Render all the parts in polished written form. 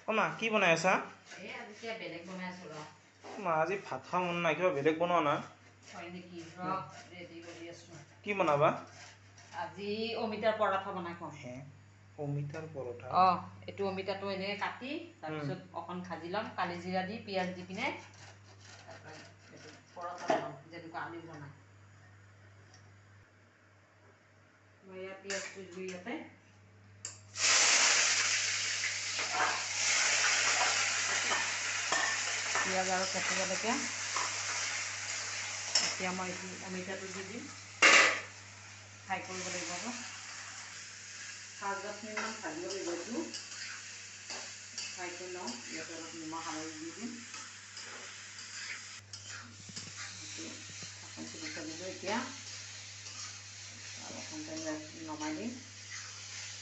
অ মা কি বনাই আছা? এই আজি কিবা বেলেগ বনাই আছো ৰ। মা আজি ভাত খাব মন নাই, কিবা বেলেগ বনোৱা না। হয় নেকি? ৰ ৰেডি কৰি আছো। কি বনাবা? আজি অমিতাৰ পৰঠা বনাই খুৱাম। হে অমিতাৰ পৰঠা? এইটো অমিতাটো এনেকৈ কাটি তাৰপিছত অকণ ভাজি ল'ম, কালি জিৰা দি পিঁয়াজ দি পিনে এইটো পৰঠা বনাম যেনেকুৱা আলু বনাই। মই ইয়াত পিঁয়াজটো জুই ইয়াতে পিঁয়াজ আৰু কেঁচা জলকীয়া। এতিয়া মই এইটো অমিতাটো দি দিম, ফ্ৰাই কৰিব লাগিব আকৌ 5-10 মিনিটমান ভাজিব লাগিব। এইটো ফ্ৰাই কৰি লওঁ। ইয়াতে অলপ নিমখ হালধি দি দিম। ঢাকনটো দি থৈ দিলোঁ। এতিয়া অলপ টাইম নমাই দিম,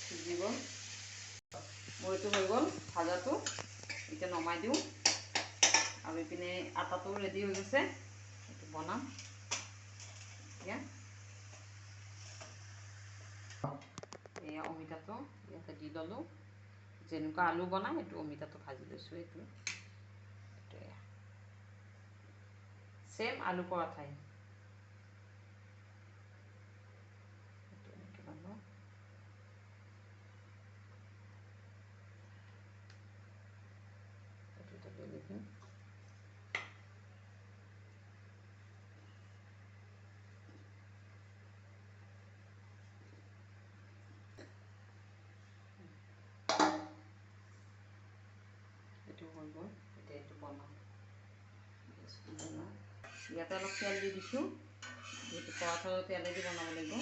সিজি গ'ল। মোৰ এইটো হৈ গ'ল ভাজাটো। এতিয়া নমাই দিওঁ আৰু এইপিনে আটাটো ৰেডি হৈ গৈছে। এইটো বনাম এতিয়া। এয়া অমিতাটো ইয়াতে দি ল'লোঁ। যেনেকুৱা আলু বনাই এইটো অমিতাটো ভাজি লৈছোঁ। এইটোৱে ছেম আলু পৰঠাই। এইটো হৈ গ'ল। এতিয়া এইটো বনাম। ইয়াতে অলপ তেল দি দিছোঁ, যিহেতু পৰঠা তেলেদি বনাব লাগিব।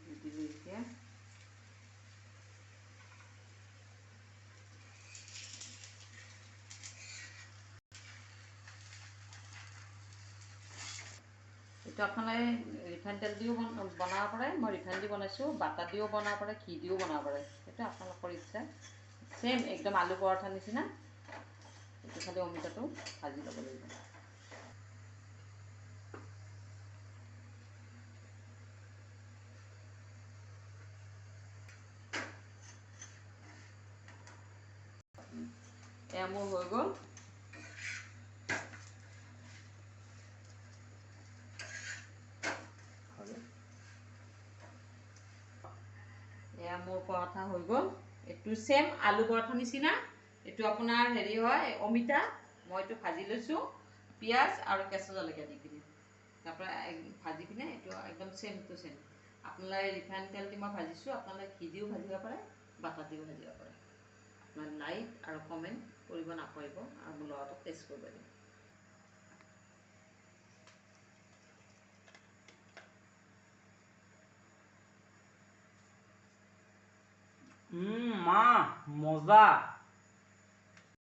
দি দিলোঁ এতিয়া। এইটো আপোনালোকে ৰিফাইন তেল দিও বনাব পাৰে। মই ৰিফাইন দি বনাইছোঁ। বাটাৰ দিও বনাব পাৰে, ঘি দিও বনাব পাৰে। সেইটো আপোনালোকৰ ইচ্ছা। ছেম একদম আলু পৰঠাৰ নিচিনা। এইটো খালি অমিতাটো ভাজি ল'ব লাগিব। এয়া মোৰ হৈ গ'ল। এয়া মোৰ পৰঠা হৈ গ'ল। এইটো ছেম আলু পৰঠা নিচিনা। এইটো আপোনাৰ হেৰি হয় অমিতা। মই এইটো ভাজি লৈছোঁ পিঁয়াজ আৰু কেঁচা জলকীয়া দি পিনে। তাৰপৰা ভাজি পিনে এইটো একদম ছেম টু ছেম। আপোনালোকে ৰিফাইন তেল দি মই ভাজিছোঁ। আপোনালোকে ঘি দিও ভাজিব পাৰে, বাটাৰ দিও ভাজিব পাৰে। আপোনালোকে লাইক আৰু কমেণ্ট কৰিব নাপাহৰিব আৰু মোৰ লগতো টেষ্ট কৰিব দিব। মা মজা।